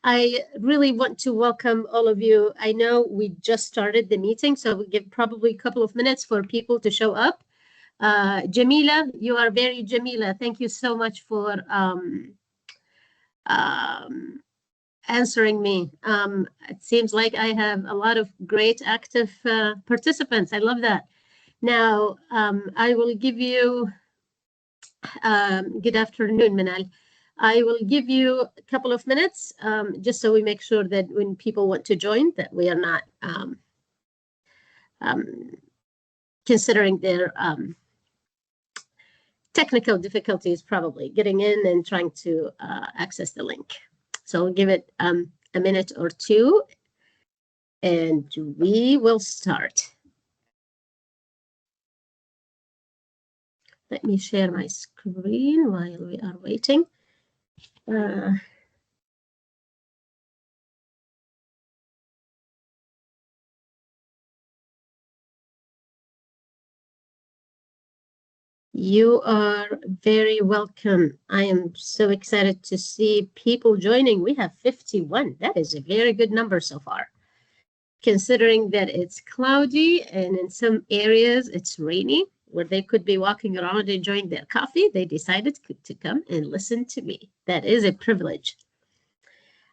I really want to welcome all of you. I know we just started the meeting, so we'll give probably a couple of minutes for people to show up. Jamila, you are very Jamila. Thank you so much for answering me. It seems like I have a lot of great active participants. I love that. Now, I will give you, good afternoon, Manal. I will give you a couple of minutes just so we make sure that when people want to join, that we are not considering their technical difficulties, probably getting in and trying to access the link. So I'll give it a minute or two and we will start. Let me share my screen while we are waiting. You are very welcome. I am so excited to see people joining. We have 51. That is a very good number so far. Considering that it's cloudy and in some areas it's rainy, where they could be walking around enjoying their coffee, they decided to come and listen to me. That is a privilege.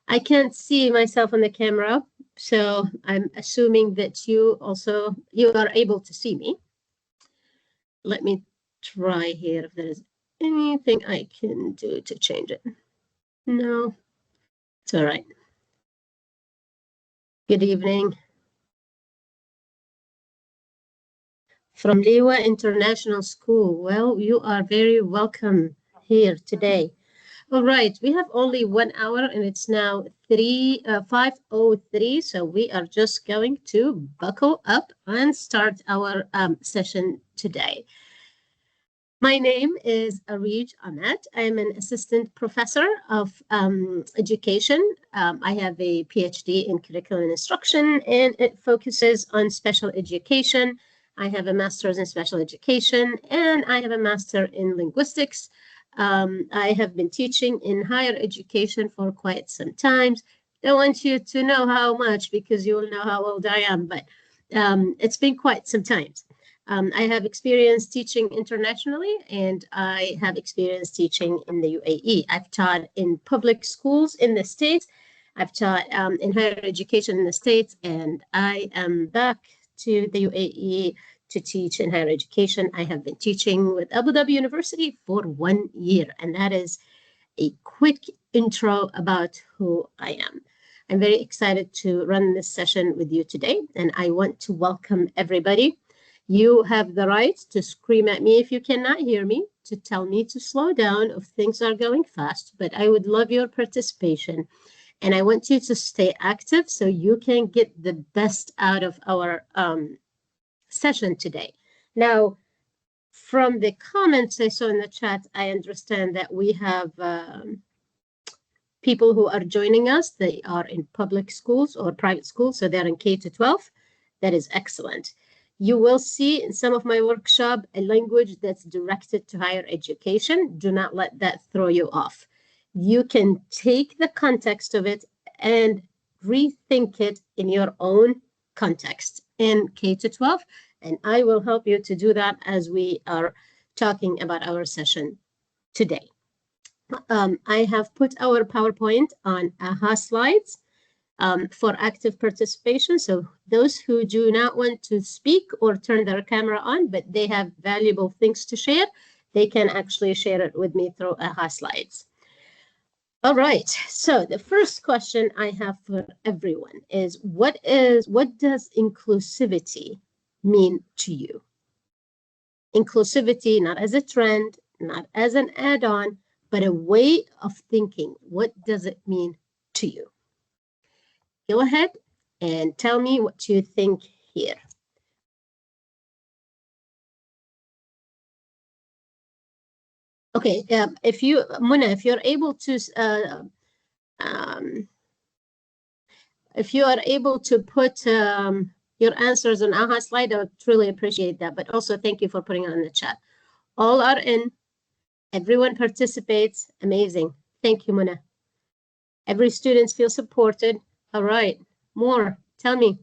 I can't see myself on the camera, so I'm assuming that you are able to see me. Let me try here if there's anything I can do to change it. No, it's all right. Good evening. From Liwa International School. Well, you are very welcome here today. All right, we have only 1 hour and it's now 5:03, so we are just going to buckle up and start our session today. My name is Arij Ahmed. I am an assistant professor of education. I have a PhD in curriculum and instruction, and it focuses on special education. I have a master's in special education, and I have a master in linguistics. I have been teaching in higher education for quite some time. Don't want you to know how much because you will know how old I am, but it's been quite some time. I have experience teaching internationally, and I have experience teaching in the UAE. I've taught in public schools in the States. I've taught in higher education in the States, and I am back to the UAE to teach in higher education. I have been teaching with Abu Dhabi University for 1 year, and that is a quick intro about who I am. I'm very excited to run this session with you today, and I want to welcome everybody. You have the right to scream at me if you cannot hear me, to tell me to slow down if things are going fast, but I would love your participation. And I want you to stay active so you can get the best out of our session today. Now, from the comments I saw in the chat, I understand that we have people who are joining us. They are in public schools or private schools, so they're in K-12. That is excellent. You will see in some of my workshop a language that's directed to higher education. Do not let that throw you off. You can take the context of it and rethink it in your own context in K-12, and I will help you to do that as we are talking about our session today. I have put our PowerPoint on AHA slides for active participation. So those who do not want to speak or turn their camera on, but they have valuable things to share, they can actually share it with me through AHA slides. All right, so the first question I have for everyone is what does inclusivity mean to you? Inclusivity, not as a trend, not as an add-on, but a way of thinking. What does it mean to you? Go ahead and tell me what you think here. Okay, Muna, if you're able to, if you are able to put your answers on AHA slide, I would truly appreciate that. But also, thank you for putting it on the chat. All are in. Everyone participates. Amazing. Thank you, Muna. Every student feels supported. All right, more, tell me.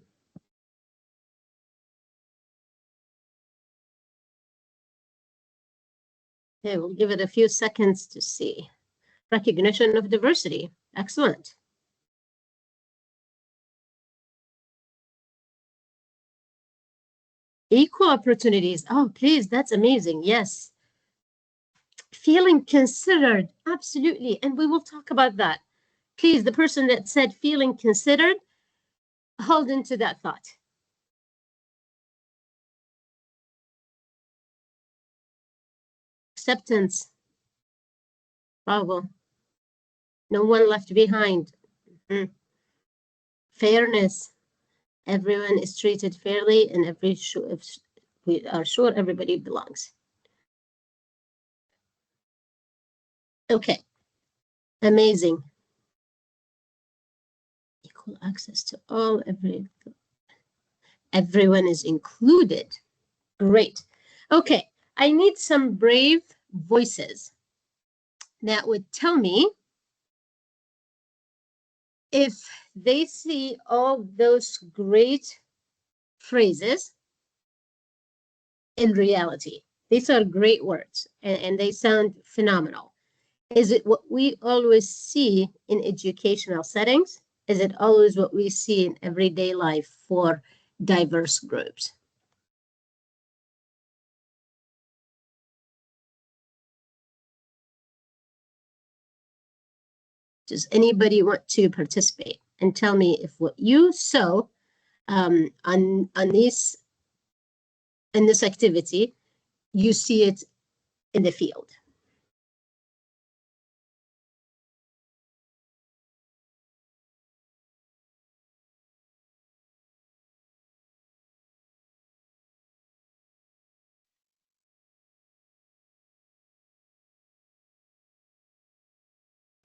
Okay, we'll give it a few seconds to see. Recognition of diversity, excellent. Equal opportunities, oh, please, that's amazing, yes. Feeling considered, absolutely, and we will talk about that. Please, the person that said feeling considered, hold into that thought. Acceptance, bravo. No one left behind. Mm. Fairness, everyone is treated fairly, and we are sure everybody belongs. Okay, amazing. Equal access to all, everyone is included. Great. Okay, I need some brave voices that would tell me if they see all those great phrases in reality. These are great words, and they sound phenomenal. Is it what we always see in educational settings? Is it always what we see in everyday life for diverse groups? Does anybody want to participate and tell me if what you saw on this in this activity, you see it in the field?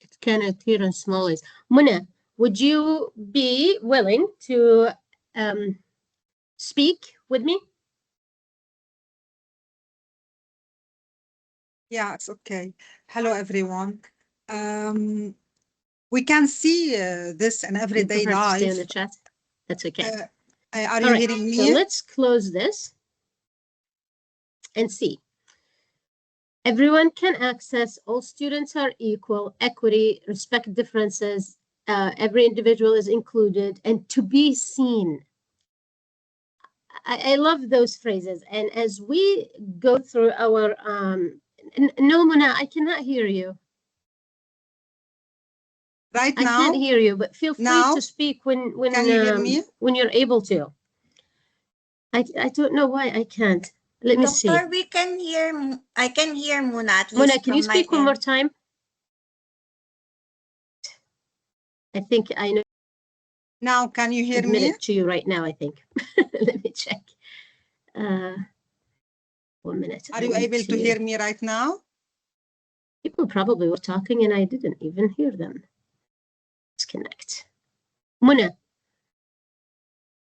It can appear in small ways. Muna, would you be willing to speak with me? Yeah, it's okay. Hello, everyone. We can see this in You everyday prefer to stay in the life. chat? That's okay. Are All you right, hearing so me? let's close this and see. Everyone can access, all students are equal, equity, respect differences, every individual is included, and to be seen. I love those phrases. And as we go through our, no, Mona, I cannot hear you. Right I can't now? hear you, but feel free Now? to speak when Can you hear me? when you're able to. I don't know why I can't. Let me see. Doctor, we can hear, I can hear Muna at Mona, least can you from my speak one more end. time? I think I know. Now, can you hear Admit me? it to you right now, I think. Let me check. 1 minute. Are you able to hear me right now? People probably were talking and I didn't even hear them. Let's connect. Muna.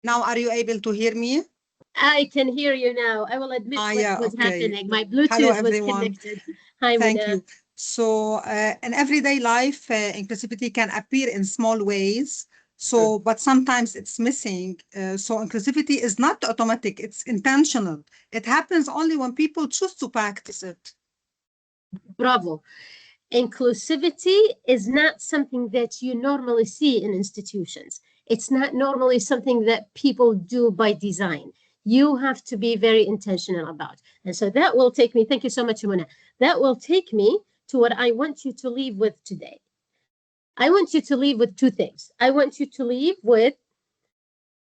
Now, are you able to hear me? I can hear you now. I will admit what yeah, was okay. happening. My Hello, Bluetooth was everyone. connected. Hi, Thank Muna. you. So in everyday life, inclusivity can appear in small ways. So, but sometimes it's missing. So inclusivity is not automatic, it's intentional. It happens only when people choose to practice it. Bravo. Inclusivity is not something that you normally see in institutions. It's not normally something that people do by design. You have to be very intentional about. And so that will take me, thank you so much, Muna. That will take me to what I want you to leave with today. I want you to leave with two things. I want you to leave with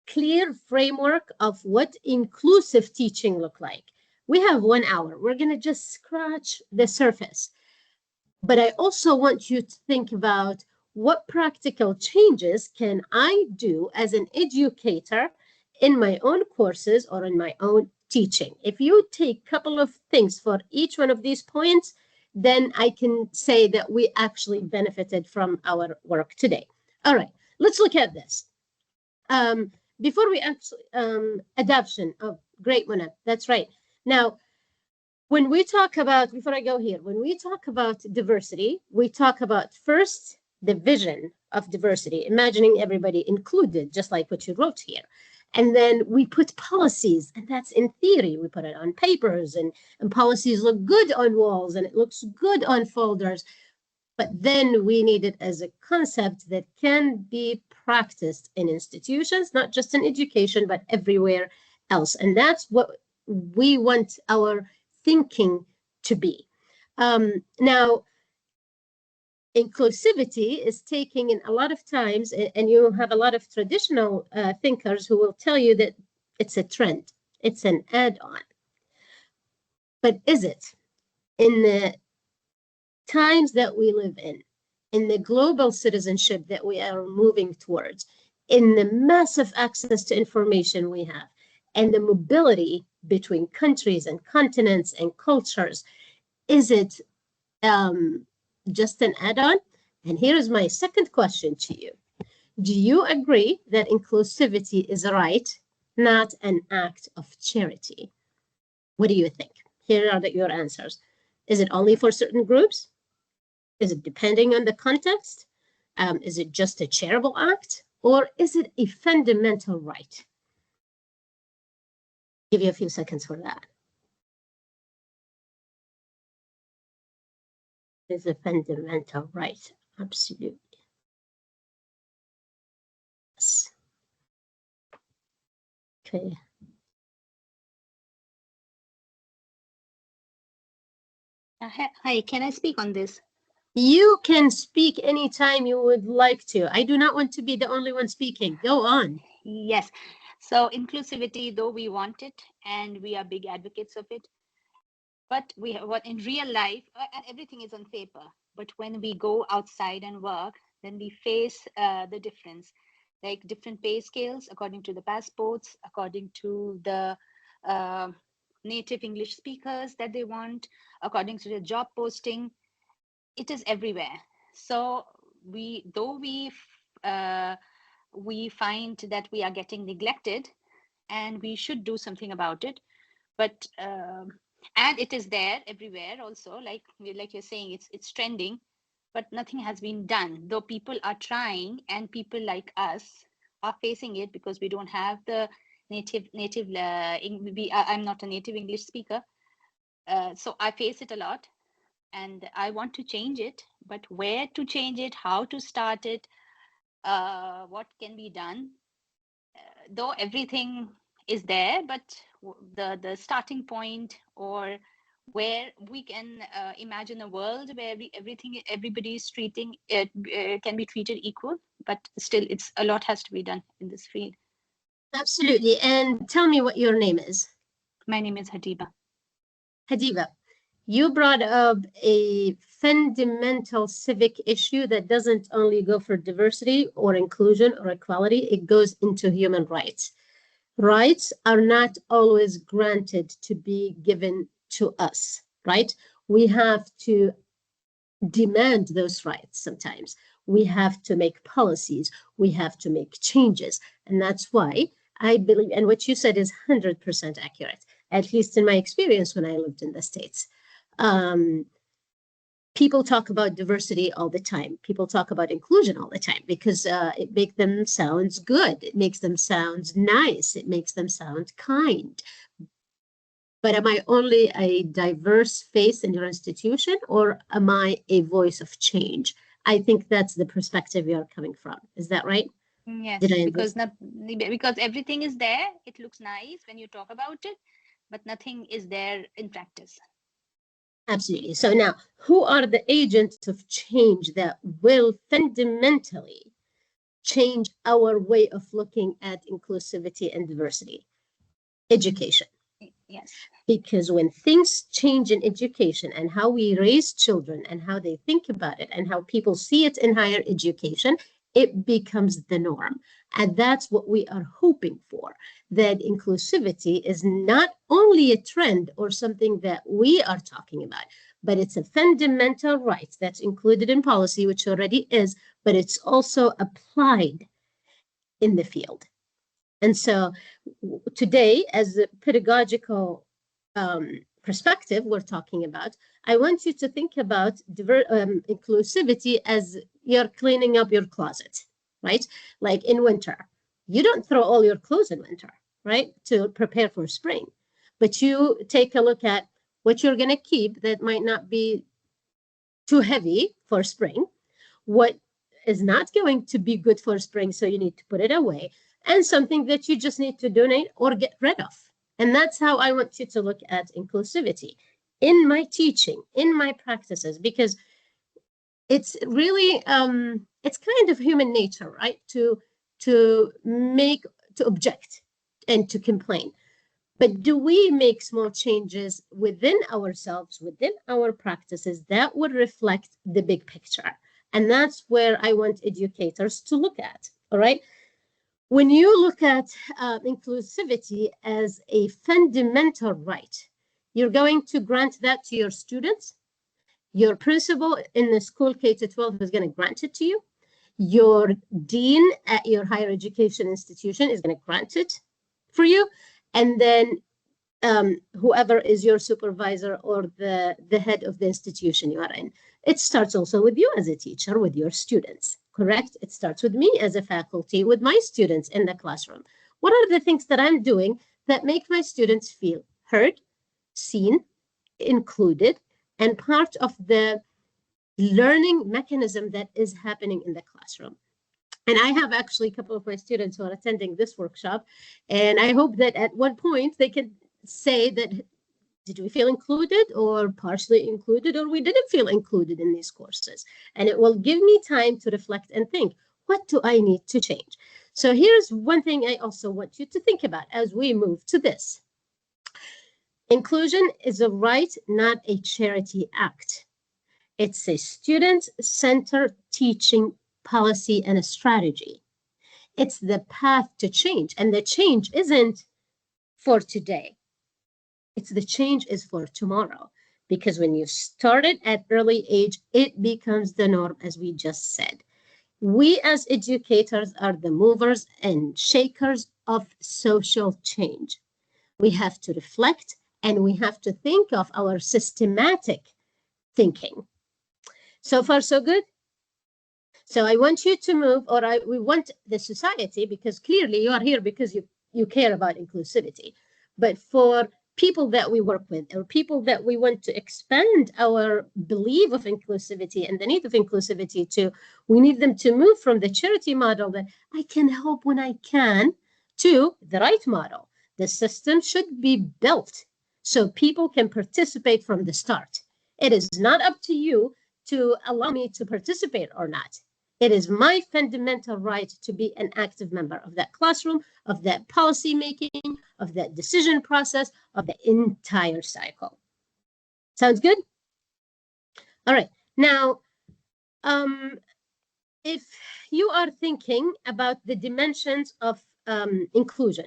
clear framework of what inclusive teaching look like. We have 1 hour. We're going to just scratch the surface. But I also want you to think about what practical changes can I do as an educator in my own courses or in my own teaching. If you take a couple of things for each one of these points, then I can say that we actually benefited from our work today. All right, let's look at this. Before we actually, adoption, oh, great, Mona, that's right. Now, when we talk about, before I go here, when we talk about diversity, we talk about first the vision of diversity, imagining everybody included, just like what you wrote here. And then we put policies, and that's in theory. We put it on papers, and policies look good on walls, and it looks good on folders. But then we need it as a concept that can be practiced in institutions, not just in education, but everywhere else. And that's what we want our thinking to be. Now, inclusivity is taking in a lot of times, and you have a lot of traditional thinkers who will tell you that it's a trend, it's an add-on. But is it? In the times that we live in the global citizenship that we are moving towards, in the massive access to information we have, and the mobility between countries and continents and cultures, is it just an add-on? And here is my second question to you. Do you agree that inclusivity is a right, not an act of charity? What do you think? Here are your answers. Is it only for certain groups? Is it depending on the context? Is it just a charitable act? Or is it a fundamental right? Give you a few seconds for that. It's a fundamental right, absolutely. Yes. Okay. Hi, can I speak on this? You can speak anytime you would like to. I do not want to be the only one speaking. Go on. Yes. So inclusivity, though we want it and we are big advocates of it, but what in real life, and everything is on paper, but when we go outside and work, then we face the difference, like different pay scales according to the passports, according to the native English speakers that they want, according to the job posting. It is everywhere. So we find that we are getting neglected, and we should do something about it. But and it is there everywhere also, like you're saying, it's trending, but nothing has been done. Though people are trying, and people like us are facing it because we don't have the native. I'm not a native English speaker, so I face it a lot. And I want to change it, but where to change it, how to start it, what can be done? Though everything is there, but the starting point, or where we can imagine a world where everybody is treating it can be treated equal, but still it's a lot has to be done in this field. Absolutely. And tell me what your name is. My name is Hadiba. Hadiba, you brought up a fundamental civic issue that doesn't only go for diversity or inclusion or equality, it goes into human rights. Rights are not always granted to be given to us, right? We have to demand those rights sometimes. We have to make policies, we have to make changes. And that's why I believe, and what you said is 100% accurate, at least in my experience when I lived in the States. People talk about diversity all the time. People talk about inclusion all the time because it makes them sound good. It makes them sound nice. It makes them sound kind. But am I only a diverse face in your institution, or am I a voice of change? I think that's the perspective you're coming from. Is that right? Yes, because everything is there. It looks nice when you talk about it, but nothing is there in practice. Absolutely. So now, who are the agents of change that will fundamentally change our way of looking at inclusivity and diversity? Education. Yes. Because when things change in education and how we raise children and how they think about it and how people see it in higher education, it becomes the norm. And that's what we are hoping for, that inclusivity is not only a trend or something that we are talking about, but it's a fundamental right that's included in policy, which already is, but it's also applied in the field. And so today, as a pedagogical perspective we're talking about, I want you to think about inclusivity as, you're cleaning up your closet, right? Like in winter, you don't throw all your clothes in winter, right? To prepare for spring, but you take a look at what you're going to keep that might not be too heavy for spring, what is not going to be good for spring, so you need to put it away, and something that you just need to donate or get rid of. And that's how I want you to look at inclusivity in my teaching, in my practices, because it's really it's kind of human nature, right? To make, to object and to complain. But do we make small changes within ourselves, within our practices that would reflect the big picture? And that's where I want educators to look at, all right? When you look at inclusivity as a fundamental right, you're going to grant that to your students. Your principal in the school K-12 is going to grant it to you. Your dean at your higher education institution is going to grant it for you. And then whoever is your supervisor or the head of the institution you are in. It starts also with you as a teacher, with your students, correct? It starts with me as a faculty, with my students in the classroom. What are the things that I'm doing that make my students feel heard, seen, included, and part of the learning mechanism that is happening in the classroom? And I have actually a couple of my students who are attending this workshop, and I hope that at one point they can say that, did we feel included or partially included, or we didn't feel included in these courses? And it will give me time to reflect and think, what do I need to change? So here's one thing I also want you to think about as we move to this. Inclusion is a right, not a charity act. It's a student-centered teaching policy and a strategy. It's the path to change, and the change isn't for today. It's the change is for tomorrow, because when you start it at early age, it becomes the norm, as we just said. We as educators are the movers and shakers of social change. We have to reflect and we have to think of our systematic thinking. So far, so good? So I want you to move, or we want the society, because clearly you are here because you care about inclusivity. But for people that we work with, or people that we want to expand our belief of inclusivity and the need of inclusivity to, we need them to move from the charity model that I can help when I can to the right model. The system should be built so people can participate from the start. It is not up to you to allow me to participate or not. It is my fundamental right to be an active member of that classroom, of that policy making, of that decision process, of the entire cycle. Sounds good? All right. Now, if you are thinking about the dimensions of inclusion,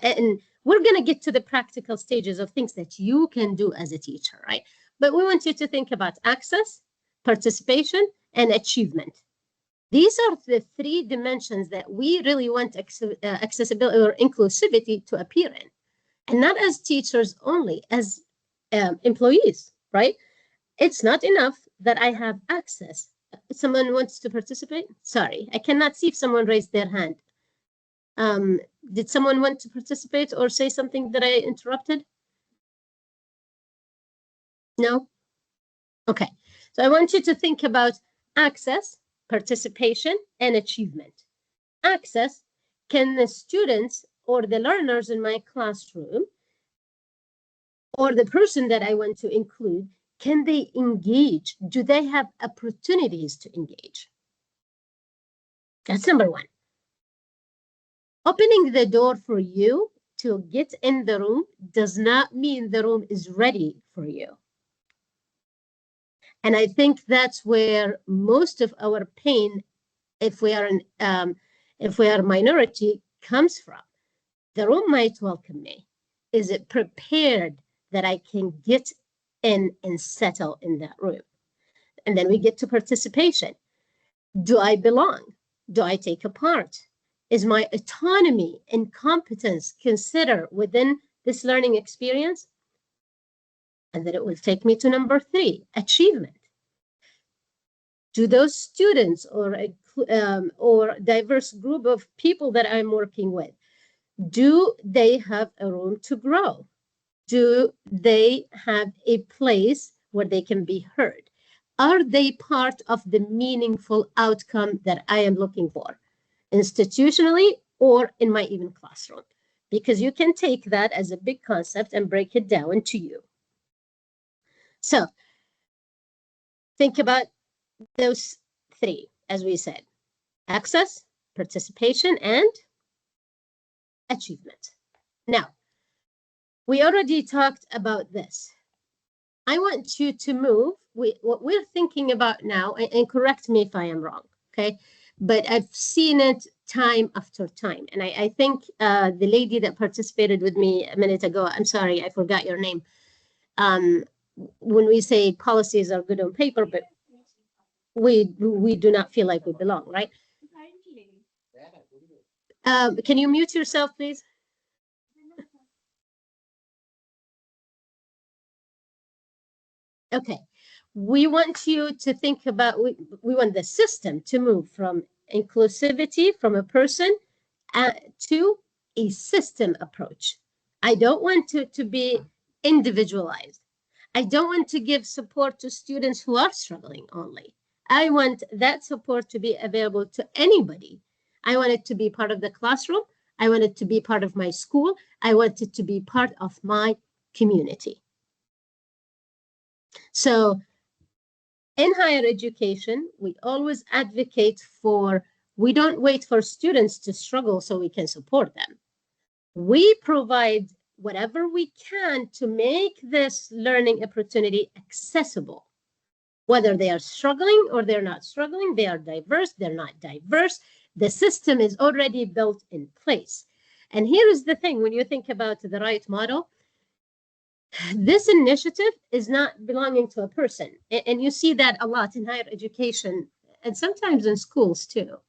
and we're going to get to the practical stages of things that you can do as a teacher, right? But we want you to think about access, participation, and achievement. These are the three dimensions that we really want accessibility or inclusivity to appear in. And not as teachers only, as employees, right? It's not enough that I have access. Someone wants to participate? Sorry, I cannot see if someone raised their hand. Did someone want to participate or say something that I interrupted? No? Okay, so I want you to think about access, participation, and achievement. Access, can the students or the learners in my classroom or the person that I want to include, can they engage? Do they have opportunities to engage? That's number one. Opening the door for you to get in the room does not mean the room is ready for you. And I think that's where most of our pain, if we are a minority, comes from. The room might welcome me. Is it prepared that I can get in and settle in that room? And then we get to participation. Do I belong? Do I take a part? Is my autonomy and competence considered within this learning experience? And then it will take me to number three, achievement. Do those students or diverse group of people that I'm working with, do they have a room to grow? Do they have a place where they can be heard? Are they part of the meaningful outcome that I am looking for, institutionally or in my even classroom? Because you can take that as a big concept and break it down to you. So think about those three, as we said: access, participation, and achievement. Now, we already talked about this. I want you to move. What we're thinking about now, and correct me if I am wrong, okay? But I've seen it time after time. And I think the lady that participated with me a minute ago, I'm sorry, I forgot your name. When we say policies are good on paper, but we do not feel like we belong, right? Can you mute yourself, please? Okay. We want you to think about, we want the system to move from inclusivity from a person to a system approach. I don't want to be individualized. I don't want to give support to students who are struggling only. I want that support to be available to anybody. I want it to be part of the classroom. I want it to be part of my school. I want it to be part of my community. So in higher education, we always advocate for, we don't wait for students to struggle so we can support them. We provide whatever we can to make this learning opportunity accessible. Whether they are struggling or they're not struggling, they are diverse, they're not diverse, the system is already built in place. And here is the thing, when you think about the right model, this initiative is not belonging to a person. And you see that a lot in higher education and sometimes in schools too.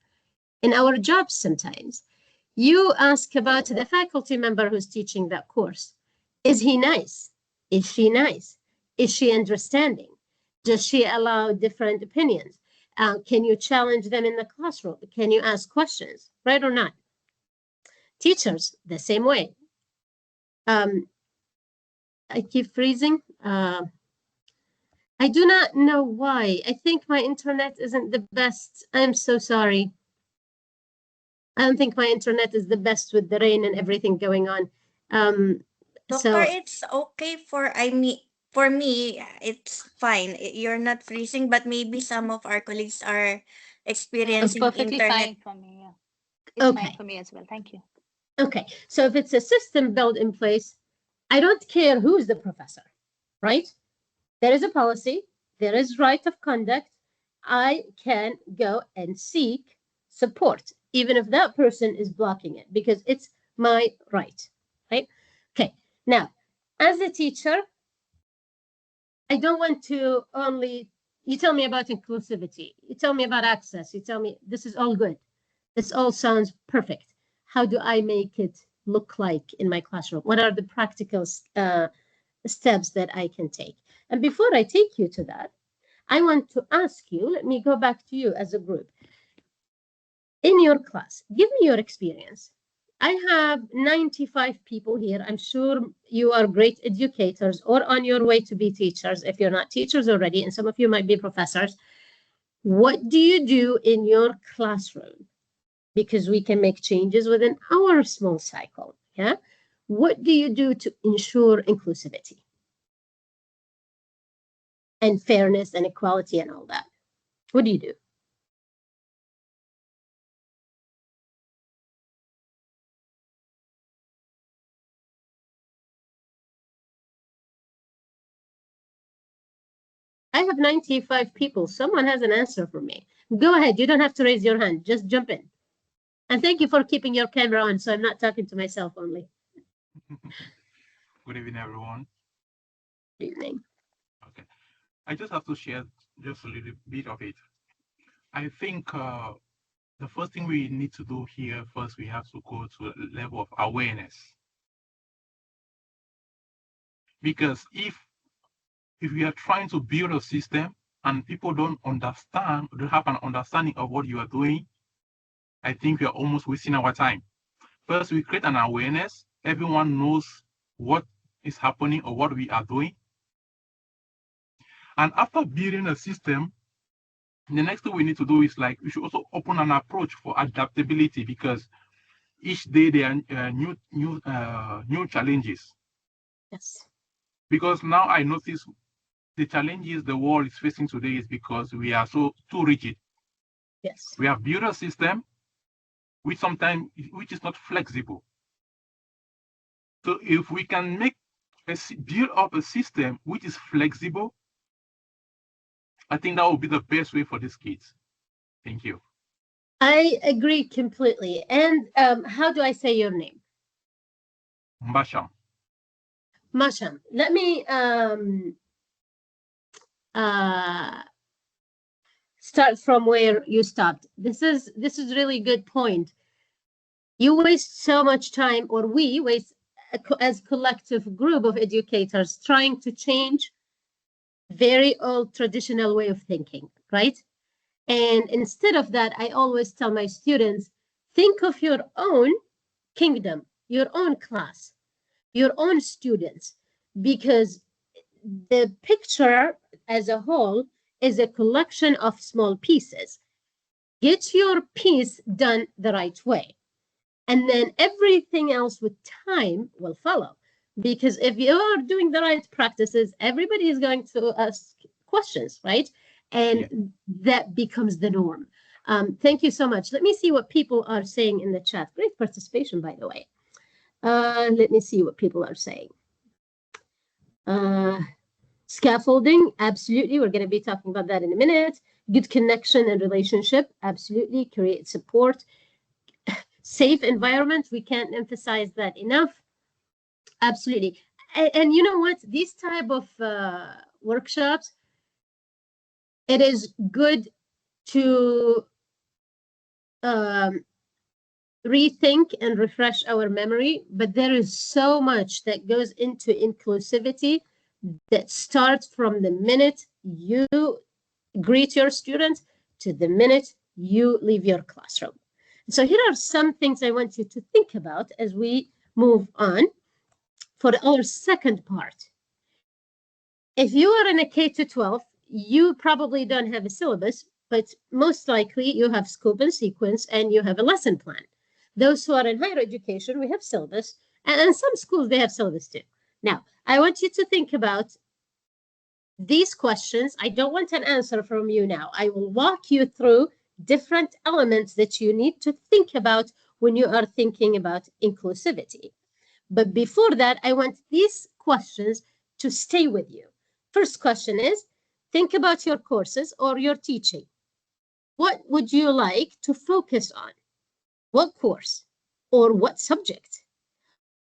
In our jobs sometimes. You ask about the faculty member who's teaching that course. Is he nice? Is she nice? Is she understanding? Does she allow different opinions? Can you challenge them in the classroom? Can you ask questions, right or not? Teachers, the same way. I keep freezing. I do not know why. I think my internet isn't the best. I'm so sorry. I don't think my internet is the best with the rain and everything going on. So So far, it's okay for me, it's fine. You're not freezing, but maybe some of our colleagues are It's experiencing perfectly internet. fine for me. Yeah. It's fine okay, for me as well. Thank you. okay. So if it's a system built in place, I don't care who's the professor, right? There is a policy, there is right of conduct. I can go and seek support, even if that person is blocking it, because it's my right, right? Okay. Now, as a teacher, I don't want to only, you tell me about inclusivity, you tell me about access, you tell me this is all good. This all sounds perfect. How do I make it look like in my classroom? What are the practical steps that I can take? And before I take you to that, I want to ask you, let me go back to you as a group. In your class, give me your experience. I have 95 people here. I'm sure you are great educators or on your way to be teachers if you're not teachers already, and some of you might be professors. What do you do in your classroom? Because we can make changes within our small cycle. Yeah. What do you do to ensure inclusivity and fairness and equality and all that? What do you do? I have 95 people. Someone has an answer for me. Go ahead. You don't have to raise your hand. Just jump in. And thank you for keeping your camera on so I'm not talking to myself only. Good evening, everyone. Good evening. Okay, I just have to share just a little bit of it. I think the first thing we need to do here first, we have to go to a level of awareness. Because if we are trying to build a system and people don't have an understanding of what you are doing, I think we are almost wasting our time. First, we create an awareness. Everyone knows what is happening or what we are doing. And after building a system, the next thing we need to do is we should also open an approach for adaptability, because each day there are new challenges. Yes. Because now I notice the challenges the world is facing today is because we are too rigid. Yes. We have built a system which is not flexible. So if we can build up a system which is flexible, I think that would be the best way for these kids. Thank you. I agree completely. And how do I say your name? Mbasham. Masham. Let me start from where you stopped. This is really good point. You waste so much time, or we waste as collective group of educators trying to change very old traditional way of thinking, right? And instead of that, I always tell my students, think of your own kingdom, your own class, your own students, because the picture as a whole is a collection of small pieces. Get your piece done the right way, and then everything else with time will follow. Because if you are doing the right practices, everybody is going to ask questions, right? And that becomes the norm. Thank you so much. Let me see what people are saying in the chat. Great participation, by the way. Let me see what people are saying. Scaffolding, absolutely. We're going to be talking about that in a minute. Good connection and relationship, absolutely. Create support. Safe environment, we can't emphasize that enough. Absolutely. And you know what? These type of workshops, it is good to rethink and refresh our memory, but there is so much that goes into inclusivity that starts from the minute you greet your students to the minute you leave your classroom. So here are some things I want you to think about as we move on for our second part. If you are in a K to 12, you probably don't have a syllabus, but most likely you have scope and sequence and you have a lesson plan. Those who are in higher education, we have syllabus, and in some schools they have syllabus too. Now, I want you to think about these questions. I don't want an answer from you now. I will walk you through different elements that you need to think about when you are thinking about inclusivity. But before that, I want these questions to stay with you. First question is, think about your courses or your teaching. What would you like to focus on? What course or what subject?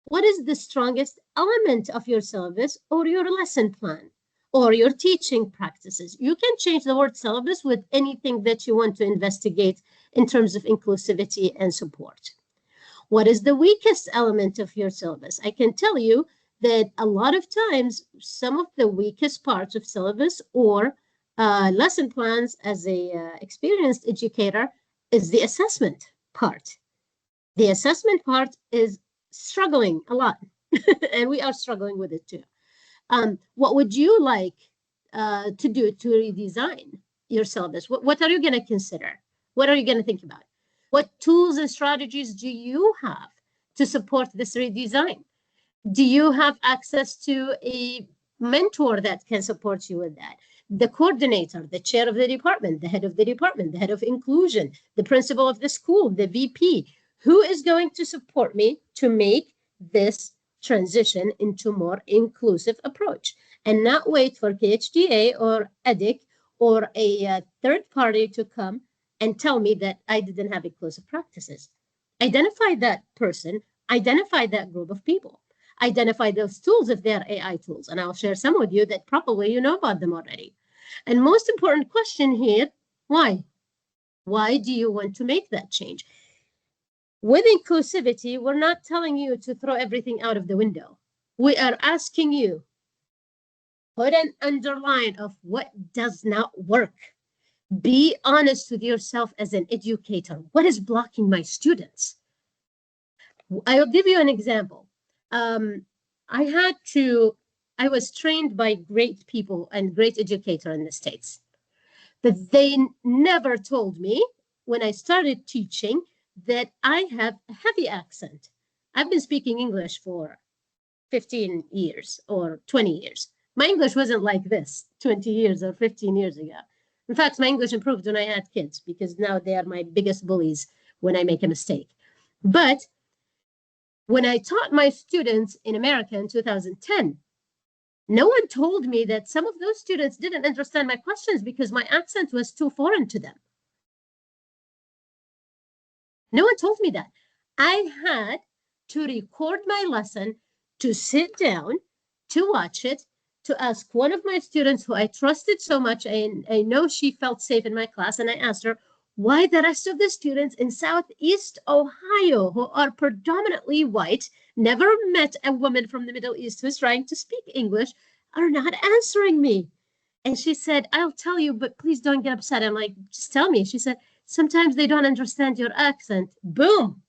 What is the strongest element of your syllabus or your lesson plan or your teaching practices? You can change the word syllabus with anything that you want to investigate in terms of inclusivity and support. What is the weakest element of your syllabus? I can tell you that a lot of times, some of the weakest parts of syllabus or lesson plans as a experienced educator is the assessment part. The assessment part is struggling a lot, and we are struggling with it too. What would you like to do to redesign your syllabus? What are you going to consider? What are you going to think about? What tools and strategies do you have to support this redesign? Do you have access to a mentor that can support you with that? The coordinator, the chair of the department, the head of the department, the head of inclusion, the principal of the school, the VP. Who is going to support me to make this transition into more inclusive approach and not wait for KHDA or EDIC or a third party to come and tell me that I didn't have inclusive practices? Identify that person, identify that group of people, identify those tools if they're AI tools. And I'll share some with you that probably you know about them already. And most important question here, why? Why do you want to make that change? With inclusivity, we're not telling you to throw everything out of the window. We are asking you Put an underline of what does not work. Be honest with yourself as an educator. What is blocking my students? I'll give you an example. Um, I was trained by great people and great educator in the States, but they never told me when I started teaching that I have a heavy accent. I've been speaking English for 15 years or 20 years. My English wasn't like this 20 years or 15 years ago. In fact, my English improved when I had kids because now they are my biggest bullies when I make a mistake. But when I taught my students in America in 2010, no one told me that some of those students didn't understand my questions because my accent was too foreign to them. No one told me that. I had to record my lesson, to sit down, to watch it, to ask one of my students who I trusted so much. I know she felt safe in my class, and I asked her why the rest of the students in Southeast Ohio, who are predominantly white, never met a woman from the Middle East who's trying to speak English, are not answering me. And she said, I'll tell you, but please don't get upset. I'm like, just tell me. She said, sometimes they don't understand your accent. Boom.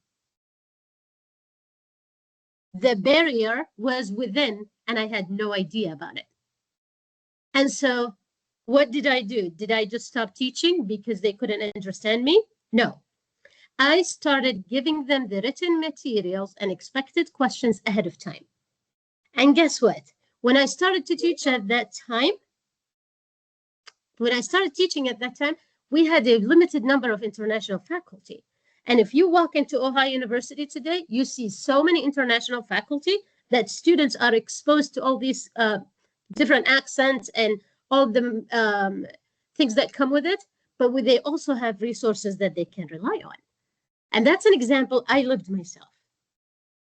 The barrier was within, and I had no idea about it. And so what did I do? Did I just stop teaching because they couldn't understand me? No. I started giving them the written materials and expected questions ahead of time. And guess what? When I started to teach at that time, we had a limited number of international faculty. And if you walk into Ohio University today, you see so many international faculty that students are exposed to all these different accents and all the things that come with it, but they also have resources that they can rely on. And that's an example I lived myself.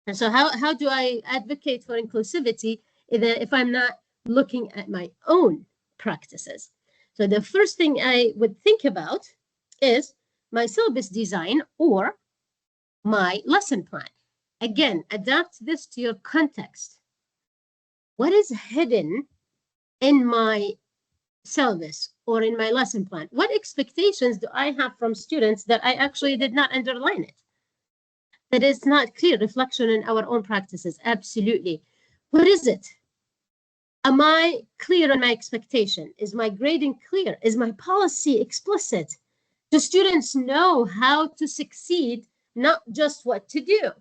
And so how do I advocate for inclusivity if I'm not looking at my own practices? So the first thing I would think about is my syllabus design or my lesson plan. Again, adapt this to your context. What is hidden in my syllabus or in my lesson plan? What expectations do I have from students that I actually did not underline it? That is not clear reflection in our own practices. Absolutely. What is it? Am I clear on my expectation? Is my grading clear? Is my policy explicit? Do students know how to succeed, not just what to do?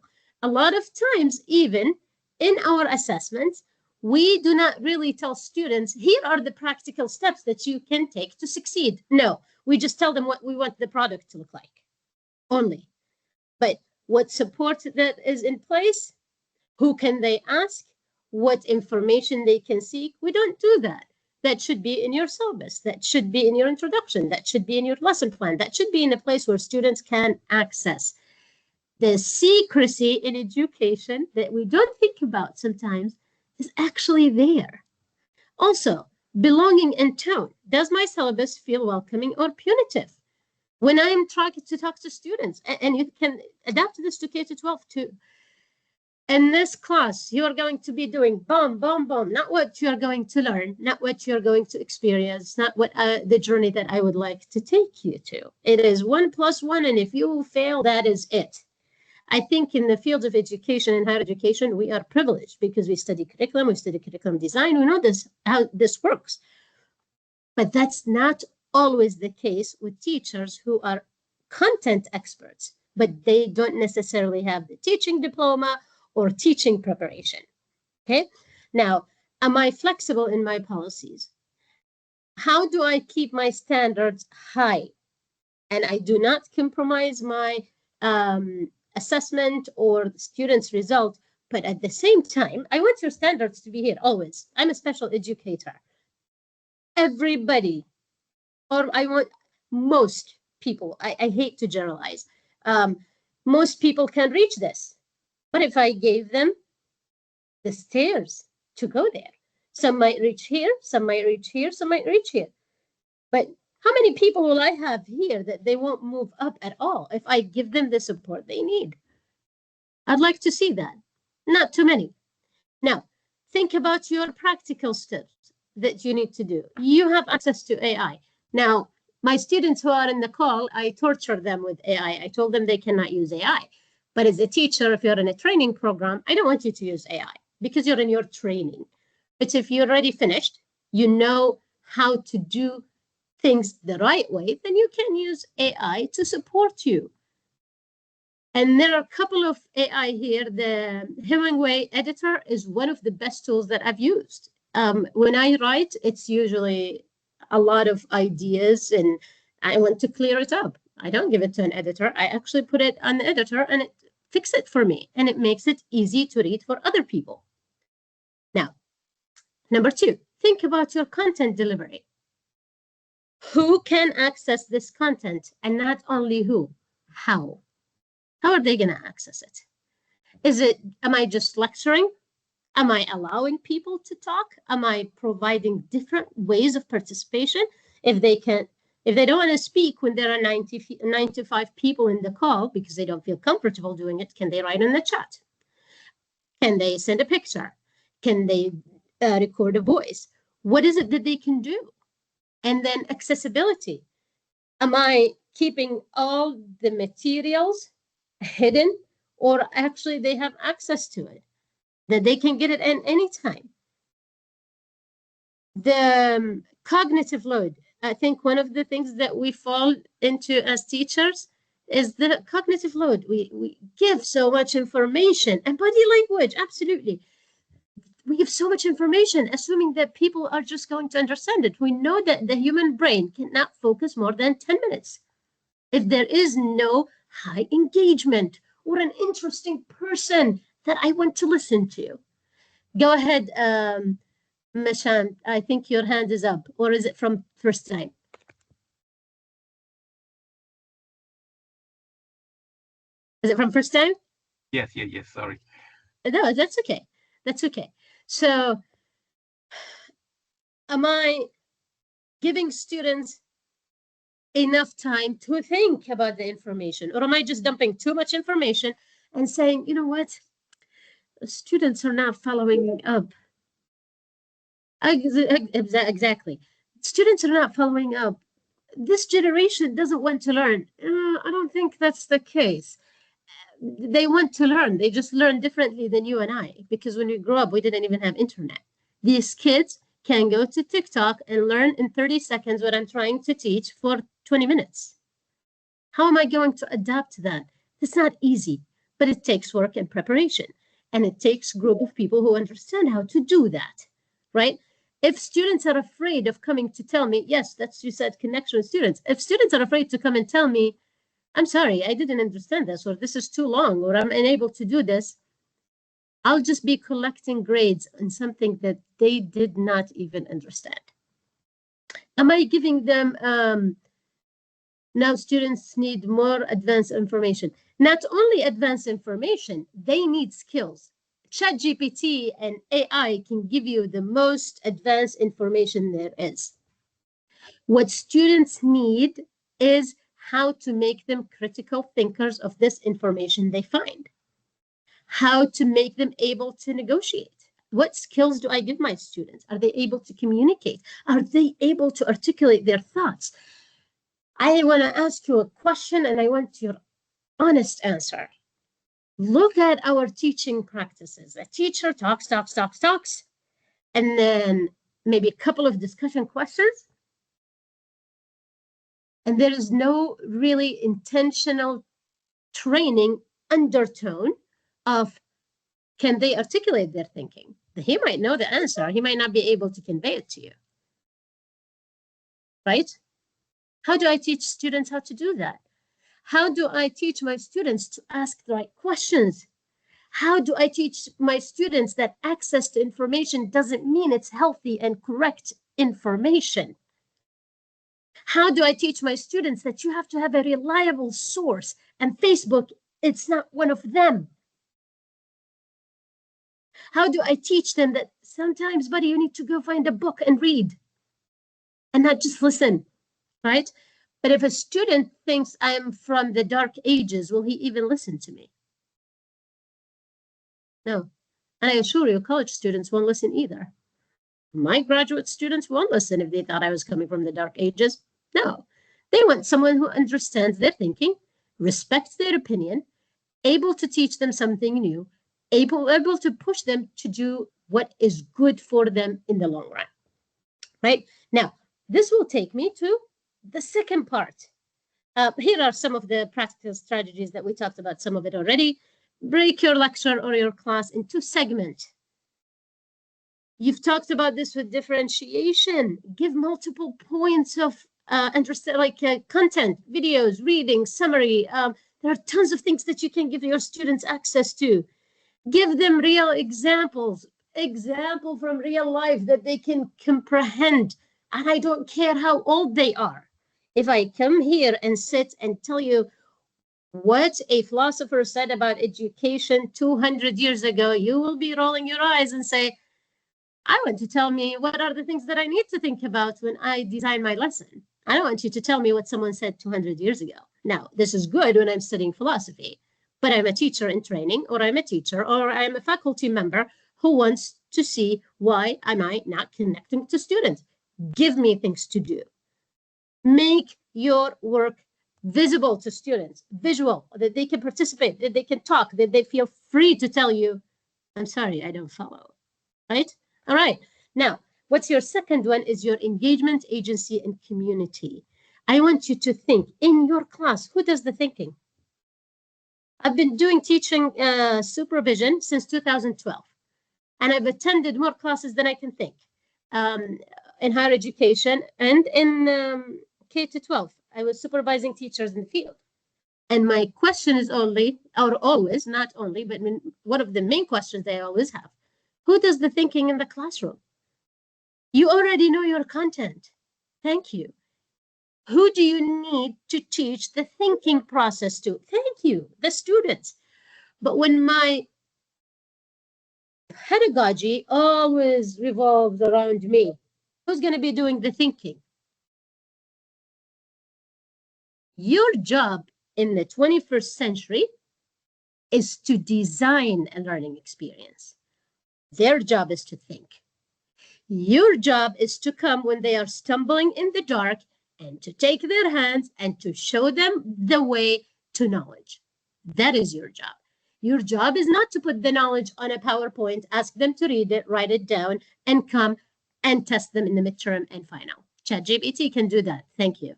A lot of times, even in our assessments, we do not really tell students, here are the practical steps that you can take to succeed. No, we just tell them what we want the product to look like only. But what support that is in place, who can they ask, what information they can seek, we don't do that. That should be in your syllabus, that should be in your introduction, that should be in your lesson plan, that should be in a place where students can access. The secrecy in education that we don't think about sometimes is actually there. Also, belonging and tone. Does my syllabus feel welcoming or punitive? When I'm trying to talk to students, and you can adapt this to K-12 too. In this class, you're going to be doing boom, boom, boom, not what you're going to learn, not what you're going to experience, not what the journey that I would like to take you to. It is 1 + 1, and if you fail, that is it. I think in the field of education and higher education, we are privileged because we study curriculum, we study curriculum design, we know how this works. But that's not always the case with teachers who are content experts, but they don't necessarily have the teaching diploma or teaching preparation. Okay, now, am I flexible in my policies? How do I keep my standards high? And I do not compromise my assessment or the student's result, but at the same time, I want your standards to be here always. I'm a special educator. Everybody, or I want most people, I hate to generalize, most people can reach this. But if I gave them the stairs to go there, some might reach here, some might reach here, some might reach here. But how many people will I have here that they won't move up at all if I give them the support they need? I'd like to see that. Not too many. Now, think about your practical steps. that you need to do. You have access to AI. Now, my students who are in the call, I torture them with AI. I told them they cannot use AI. But as a teacher, if you're in a training program, I don't want you to use AI because you're in your training. But if you're already finished, you know how to do things the right way, then you can use AI to support you. And there are a couple of AI here. The Hemingway editor is one of the best tools that I've used. When I write, it's usually a lot of ideas and I want to clear it up. I don't give it to an editor. I actually put it on the editor and it fixes it for me. And it makes it easy to read for other people. Now, number 2, think about your content delivery. Who can access this content? And not only who, how? How are they going to access it? Am I just lecturing? Am I allowing people to talk? Am I providing different ways of participation? If they don't want to speak when there are 95 people in the call because they don't feel comfortable doing it, can they write in the chat? Can they send a picture? Can they record a voice? What is it that they can do? And then accessibility. Am I keeping all the materials hidden, or actually they have access to it, that they can get it at any time? The cognitive load. I think one of the things that we fall into as teachers is the cognitive load. We give so much information, and body language, absolutely. We give so much information, assuming that people are just going to understand it. We know that the human brain cannot focus more than 10 minutes. If there is no high engagement or an interesting person that I want to listen to. Go ahead, Mashan. I think your hand is up, or is it from first time? Is it from first time? Yes, sorry. No, that's okay. That's okay. So, am I giving students enough time to think about the information, or am I just dumping too much information and saying, you know what, students are not following up? Exactly. Students are not following up. This generation doesn't want to learn. I don't think that's the case. They want to learn. They just learn differently than you and I, because when we grew up, we didn't even have internet. These kids can go to TikTok and learn in 30 seconds what I'm trying to teach for 20 minutes. How am I going to adapt to that? It's not easy, but it takes work and preparation. And it takes a group of people who understand how to do that, right? If students are afraid of coming to tell me, yes, that's, you said, connection with students. If students are afraid to come and tell me, I'm sorry, I didn't understand this, or this is too long, or I'm unable to do this, I'll just be collecting grades on something that they did not even understand. Am I giving them, now students need more advanced information? Not only advanced information, they need skills. ChatGPT and AI can give you the most advanced information there is. What students need is how to make them critical thinkers of this information they find. How to make them able to negotiate. What skills do I give my students? Are they able to communicate? Are they able to articulate their thoughts? I want to ask you a question and I want your honest answer. Look at our teaching practices. A teacher talks, and then maybe a couple of discussion questions. And there is no really intentional training undertone of, can they articulate their thinking? He might know the answer. He might not be able to convey it to you. Right? How do I teach students how to do that? How do I teach my students to ask the right questions? How do I teach my students that access to information doesn't mean it's healthy and correct information? How do I teach my students that you have to have a reliable source, and Facebook, it's not one of them? How do I teach them that sometimes, buddy, you need to go find a book and read and not just listen, right? But if a student thinks I'm from the dark ages, will he even listen to me? No. And I assure you, college students won't listen either. My graduate students won't listen if they thought I was coming from the dark ages. No, they want someone who understands their thinking, respects their opinion, able to teach them something new, able to push them to do what is good for them in the long run. Right? Now, this will take me to the second part. Here are some of the practical strategies that we talked about, some of it already. Break your lecture or your class into segments. You've talked about this with differentiation. Give multiple points of content, videos, reading, summary. There are tons of things that you can give your students access to. Give them real examples, example from real life that they can comprehend. And I don't care how old they are. If I come here and sit and tell you what a philosopher said about education 200 years ago, you will be rolling your eyes and say, I want to tell me what are the things that I need to think about when I design my lesson. I don't want you to tell me what someone said 200 years ago. Now, this is good when I'm studying philosophy, but I'm a teacher in training, or I'm a teacher, or I'm a faculty member who wants to see why am I not connecting to students. Give me things to do. Make your work visible to students, visual, that they can participate, that they can talk, that they feel free to tell you, I'm sorry, I don't follow, right? All right. Now, what's your second one is your engagement, agency, and community. I want you to think in your class, who does the thinking? I've been doing teaching supervision since 2012, and I've attended more classes than I can think in higher education and in K to 12. I was supervising teachers in the field. And my question is always, not only, but one of the main questions I always have, who does the thinking in the classroom? You already know your content. Thank you. Who do you need to teach the thinking process to? Thank you, the students. But when my pedagogy always revolves around me, who's going to be doing the thinking? Your job in the 21st century is to design a learning experience. Their job is to think. Your job is to come when they are stumbling in the dark and to take their hands and to show them the way to knowledge. That is your job. Your job is not to put the knowledge on a PowerPoint, ask them to read it, write it down, and come and test them in the midterm and final. ChatGPT can do that. Thank you.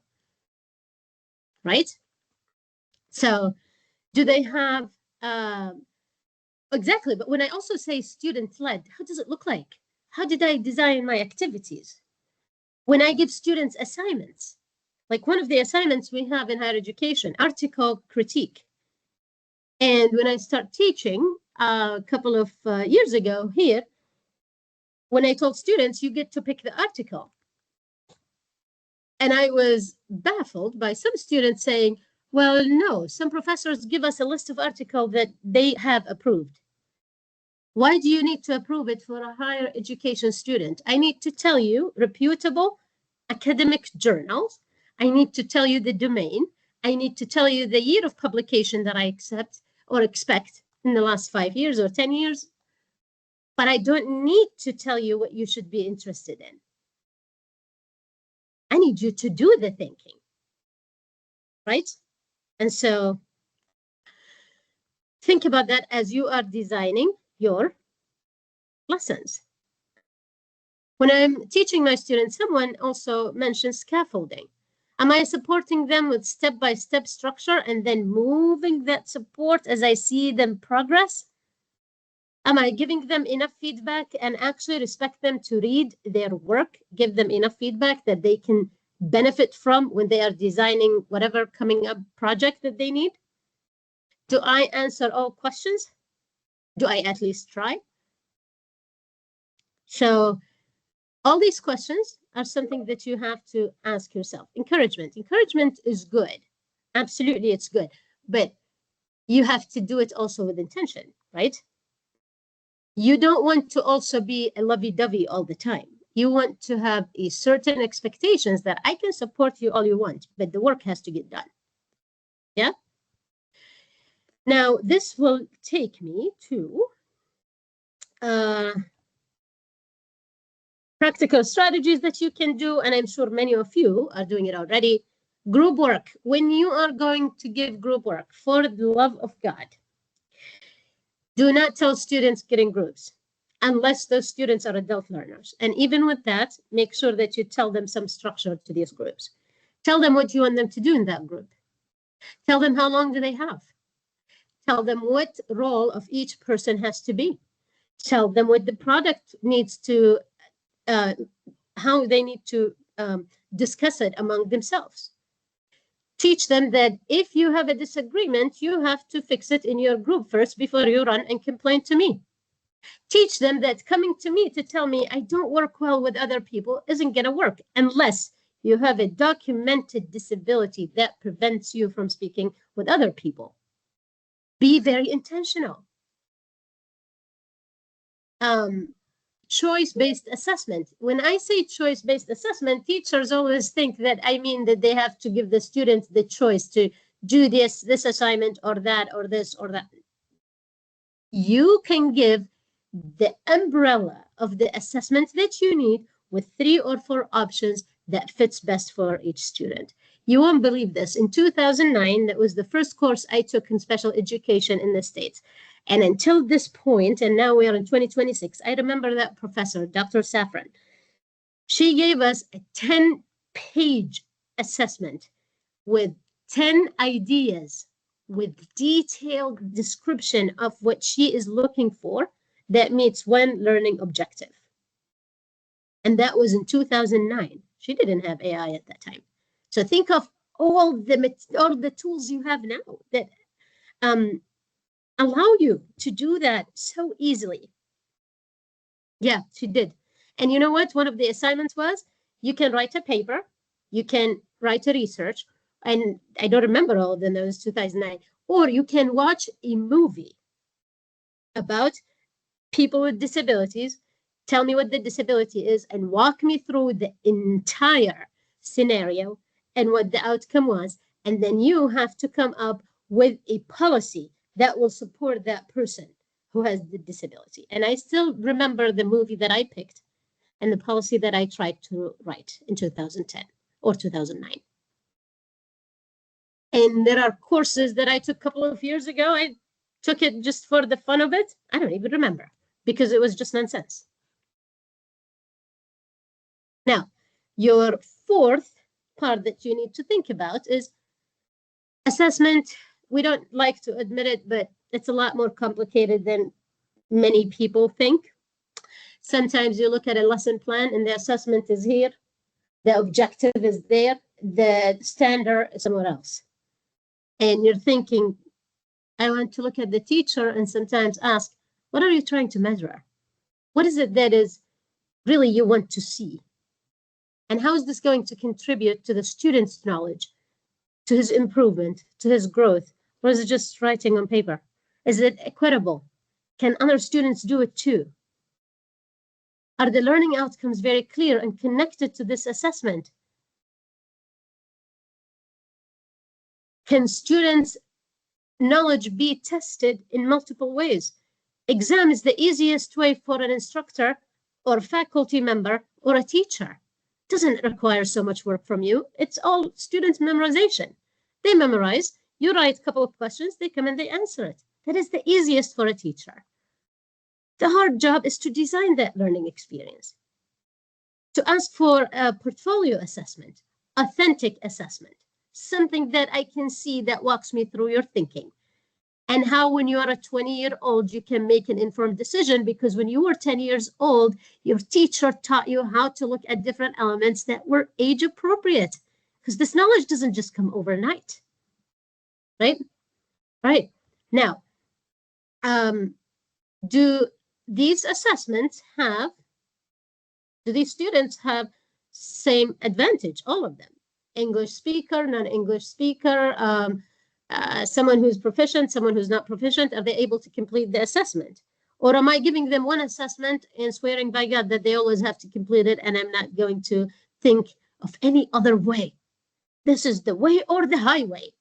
Right? So do they have, exactly, but when I also say student-led, how does it look like? How did I design my activities? When I give students assignments, like one of the assignments we have in higher education, article critique. And when I start teaching a couple of years ago here, when I told students, you get to pick the article. And I was baffled by some students saying, well, no, some professors give us a list of articles that they have approved. Why do you need to approve it for a higher education student? I need to tell you reputable academic journals. I need to tell you the domain. I need to tell you the year of publication that I accept or expect in the last 5 years or 10 years. But I don't need to tell you what you should be interested in. I need you to do the thinking, right? And so think about that as you are designing your lessons. When I'm teaching my students, someone also mentioned scaffolding. Am I supporting them with step-by-step structure and then moving that support as I see them progress? Am I giving them enough feedback and actually respect them to read their work, give them enough feedback that they can benefit from when they are designing whatever coming up project that they need? Do I answer all questions? Do I at least try? So all these questions are something that you have to ask yourself. Encouragement. Encouragement is good. Absolutely, it's good. But you have to do it also with intention, right? You don't want to also be a lovey-dovey all the time. You want to have a certain expectations that I can support you all you want, but the work has to get done. Yeah? Now, this will take me to Practical strategies that you can do, and I'm sure many of you are doing it already. Group work. When you are going to give group work, for the love of God, do not tell students get in groups unless those students are adult learners. And even with that, make sure that you tell them some structure to these groups. Tell them what you want them to do in that group. Tell them how long do they have. Tell them what role of each person has to be. Tell them what the product needs to, how they need to discuss it among themselves. Teach them that if you have a disagreement, you have to fix it in your group first before you run and complain to me. Teach them that coming to me to tell me I don't work well with other people isn't going to work unless you have a documented disability that prevents you from speaking with other people. Be very intentional. Choice-based assessment. When I say choice-based assessment, teachers always think that I mean that they have to give the students the choice to do this assignment or that or this or that. You can give the umbrella of the assessment that you need with 3 or 4 options that fits best for each student. You won't believe this. In 2009, that was the first course I took in special education in the States. And until this point, and now we are in 2026, I remember that professor, Dr. Safran, she gave us a 10-page assessment with 10 ideas with detailed description of what she is looking for that meets one learning objective. And that was in 2009. She didn't have AI at that time. So think of all the tools you have now that allow you to do that so easily. Yeah, she did. And you know what? One of the assignments was you can write a paper, you can write a research, and I don't remember all of them, that was 2009, or you can watch a movie about people with disabilities, tell me what the disability is, and walk me through the entire scenario and what the outcome was. And then you have to come up with a policy that will support that person who has the disability. And I still remember the movie that I picked and the policy that I tried to write in 2010 or 2009. And there are courses that I took a couple of years ago. I took it just for the fun of it. I don't even remember because it was just nonsense. Now, your fourth part that you need to think about is assessment. We don't like to admit it, but it's a lot more complicated than many people think. Sometimes you look at a lesson plan and the assessment is here, the objective is there, the standard is somewhere else. And you're thinking, I want to look at the teacher and sometimes ask, what are you trying to measure? What is it that is really you want to see? And how is this going to contribute to the student's knowledge, to his improvement, to his growth? Or is it just writing on paper? Is it equitable? Can other students do it too? Are the learning outcomes very clear and connected to this assessment? Can students' knowledge be tested in multiple ways? Exam is the easiest way for an instructor or faculty member or a teacher. It doesn't require so much work from you. It's all student memorization. They memorize, you write a couple of questions, they come and they answer it. That is the easiest for a teacher. The hard job is to design that learning experience, to ask for a portfolio assessment, authentic assessment, something that I can see that walks me through your thinking, and how when you are a 20-year-old, you can make an informed decision, because when you were 10 years old, your teacher taught you how to look at different elements that were age appropriate, because this knowledge doesn't just come overnight, right? Right. Now, do these assessments have, do these students have same advantage, all of them? English speaker, non-English speaker, someone who's proficient, someone who's not proficient, are they able to complete the assessment? Or am I giving them one assessment and swearing by God that they always have to complete it, and I'm not going to think of any other way? This is the way or the highway.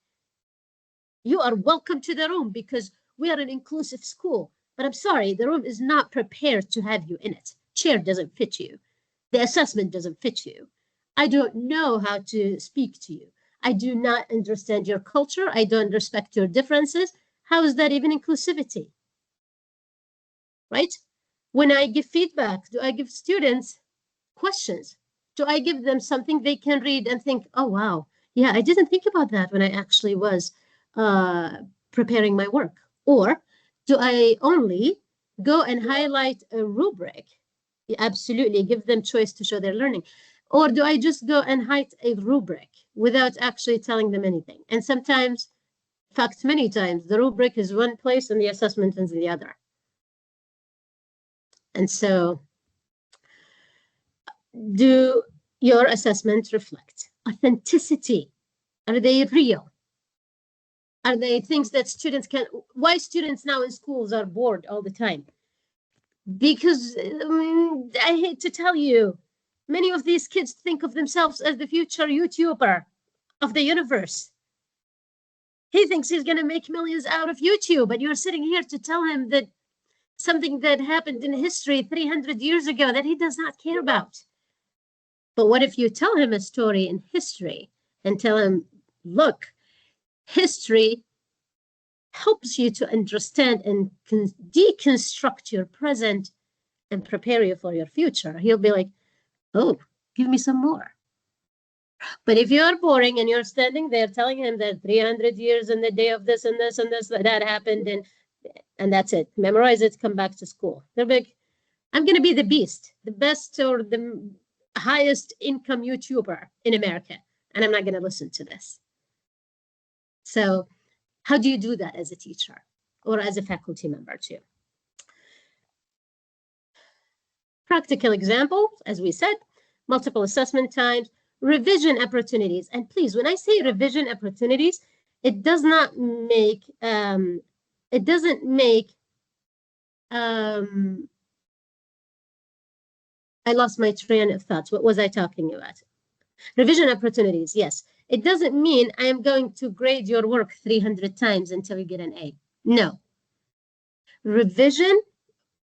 You are welcome to the room because we are an inclusive school. But I'm sorry, the room is not prepared to have you in it. Chair doesn't fit you. The assessment doesn't fit you. I don't know how to speak to you. I do not understand your culture. I don't respect your differences. How is that even inclusivity? Right? When I give feedback, do I give students questions? Do I give them something they can read and think, oh, wow, yeah, I didn't think about that when I actually was preparing my work? Or do I only go and highlight a rubric? Absolutely, give them choice to show their learning. Or do I just go and highlight a rubric without actually telling them anything? And sometimes, in fact, many times, the rubric is one place and the assessment is the other. And so, do your assessments reflect authenticity? Are they real? Are they things that students can? Why students now in schools are bored all the time? Because I hate to tell you, many of these kids think of themselves as the future YouTuber of the universe. He thinks he's going to make millions out of YouTube, and you're sitting here to tell him that something that happened in history 300 years ago that he does not care about. But what if you tell him a story in history and tell him, look, history helps you to understand and deconstruct your present and prepare you for your future. He'll be like, oh, give me some more. But if you're boring and you're standing there telling him that 300 years and the day of this and this and this, that happened, and that's it, memorize it, come back to school. They're like, I'm going to be the beast, the best or the highest income YouTuber in America, and I'm not going to listen to this. So how do you do that as a teacher or as a faculty member too? Practical example, as we said, multiple assessment times, revision opportunities. And please, when I say revision opportunities, it does not make, it doesn't make, I lost my train of thoughts. What was I talking about? Revision opportunities, yes. It doesn't mean I am going to grade your work 300 times until you get an A. No. Revision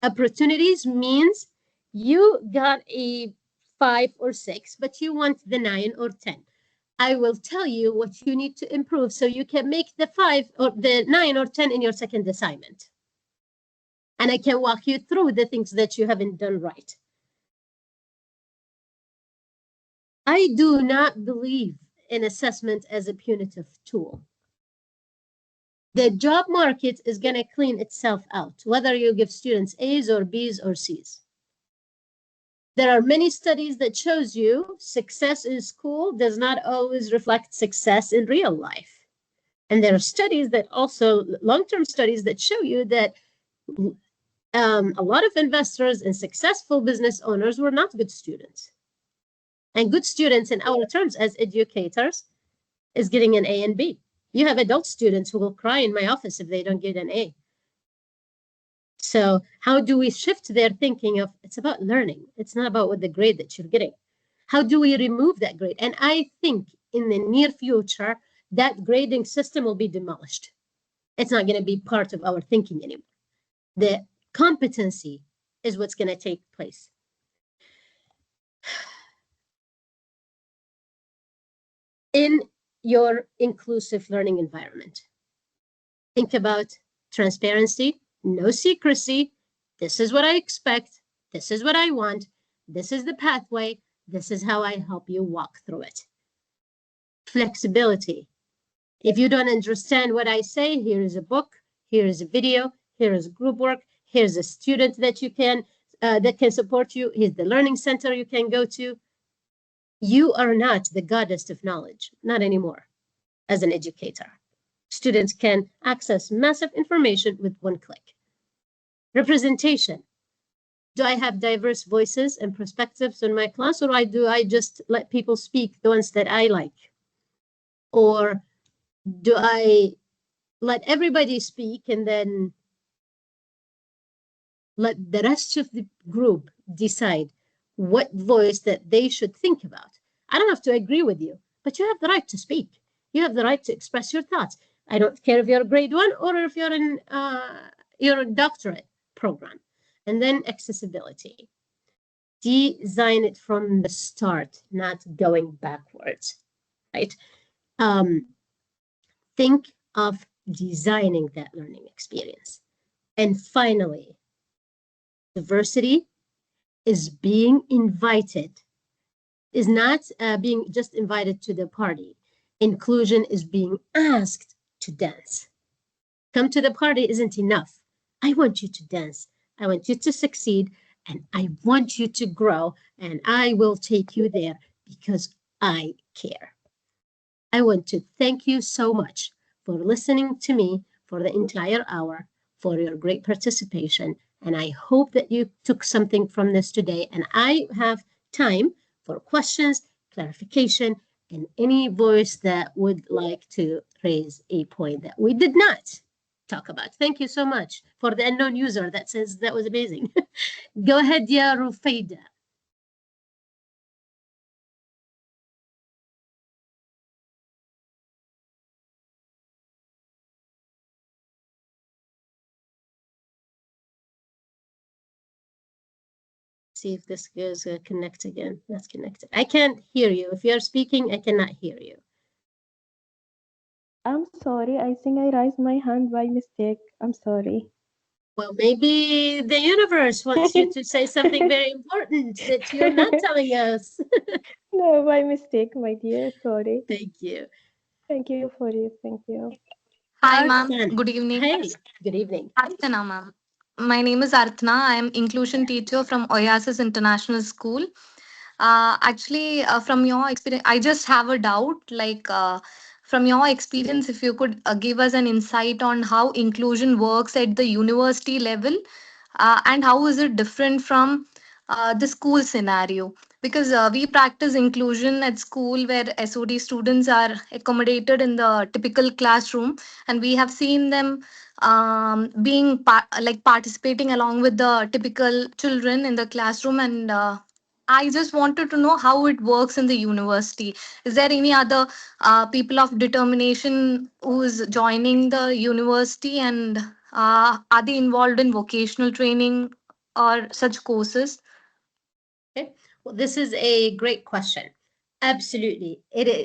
opportunities means you got a 5 or 6, but you want the 9 or 10. I will tell you what you need to improve so you can make the 5 or the 9 or 10 in your second assignment. And I can walk you through the things that you haven't done right. I do not believe in assessment as a punitive tool. The job market is going to clean itself out, whether you give students A's or B's or C's. There are many studies that shows you success in school does not always reflect success in real life. And there are studies that also, long-term studies that show you that a lot of investors and successful business owners were not good students. And good students in our terms as educators is getting an A and B. You have adult students who will cry in my office if they don't get an A. So how do we shift their thinking of it's about learning? It's not about what the grade that you're getting. How do we remove that grade? And I think in the near future, that grading system will be demolished. It's not going to be part of our thinking anymore. The competency is what's going to take place. In your inclusive learning environment, think about transparency, no secrecy. This is what I expect. This is what I want. This is the pathway. This is how I help you walk through it. Flexibility. If you don't understand what I say, here is a book, here is a video, here is group work, here's a student that you can that can support you. Here's the learning center you can go to. You are not the goddess of knowledge, not anymore, as an educator. Students can access massive information with one click. Representation. Do I have diverse voices and perspectives in my class, or do I just let people speak the ones that I like? Or do I let everybody speak and then let the rest of the group decide what voice that they should think about? I don't have to agree with you, but you have the right to speak. You have the right to express your thoughts. I don't care if you're grade 1 or if you're in your doctorate program. And then accessibility. design it from the start, not going backwards, right? Um, think of designing that learning experience. And finally, diversity is being invited, is not being just invited to the party. Inclusion is being asked to dance. Come to the party isn't enough. I want you to dance. I want you to succeed, and I want you to grow, and I will take you there because I care. I want to thank you so much for listening to me for the entire hour, for your great participation. And I hope that you took something from this today. And I have time for questions, clarification, and any voice that would like to raise a point that we did not talk about. Thank you so much for the unknown user that says that was amazing. Go ahead, Ya Rufaida. See if this goes connect again. That's connected. I can't hear you. If you're speaking, I cannot hear you. I'm sorry. I think I raised my hand by mistake. I'm sorry. Well, maybe the universe wants you to say something very important that you're not telling us. No, by mistake, my dear. Sorry. Thank you. Thank you for this. Thank you. Hi, ma'am. Arthana. Good evening. Hey, good evening. Arthana, ma'am. My name is Arthana. I am inclusion teacher from Oasis International School. From your experience, I just have a doubt. From your experience, if you could give us an insight on how inclusion works at the university level, and how is it different from the school scenario? Because we practice inclusion at school where SOD students are accommodated in the typical classroom, and we have seen them participating along with the typical children in the classroom. And I just wanted to know how it works in the university. Is there any other people of determination who is joining the university, and are they involved in vocational training or such courses? Okay. Well, this is a great question. Absolutely.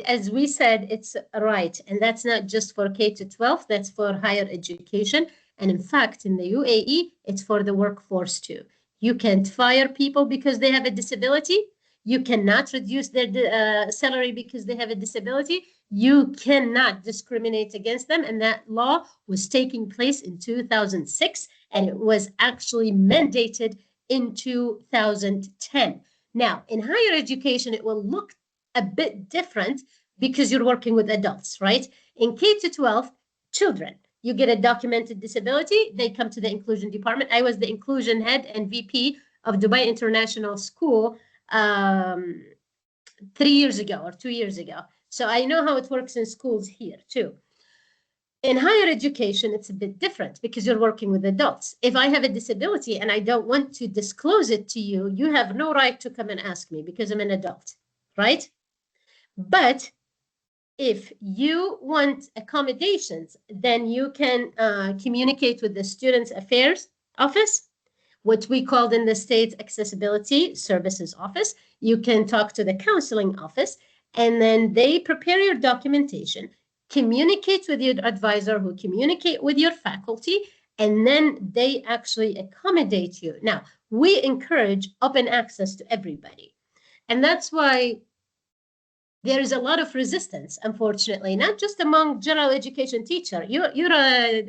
As we said, it's right. And that's not just for K to 12, that's for higher education. And in fact, in the UAE, it's for the workforce too. You can't fire people because they have a disability. You cannot reduce their salary because they have a disability. You cannot discriminate against them. And that law was taking place in 2006, and it was actually mandated in 2010. Now, in higher education, it will look a bit different because you're working with adults, right? In K to 12, children, you get a documented disability, they come to the inclusion department. I was the inclusion head and VP of Dubai International School 3 years ago or 2 years ago. So I know how it works in schools here too. In higher education, it's a bit different because you're working with adults. If I have a disability and I don't want to disclose it to you, you have no right to come and ask me because I'm an adult, right? But if you want accommodations, then you can communicate with the Students Affairs Office, what we called in the States Accessibility Services Office. You can talk to the counseling office, and then they prepare your documentation, communicate with your advisor who communicate with your faculty, and then they actually accommodate you. Now, we encourage open access to everybody. And that's why there is a lot of resistance, unfortunately, not just among general education teacher. You're a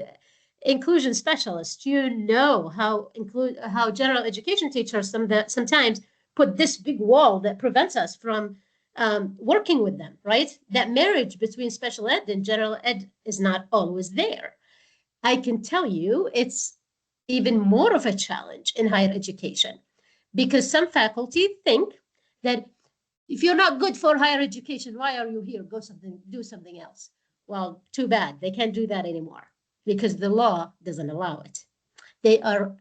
inclusion specialist. You know how general education teachers sometimes put this big wall that prevents us from working with them, right? That marriage between special ed and general ed is not always there. I can tell you it's even more of a challenge in higher education because some faculty think that if you're not good for higher education, why are you here? Do something else. Well, too bad. They can't do that anymore because the law doesn't allow it. They are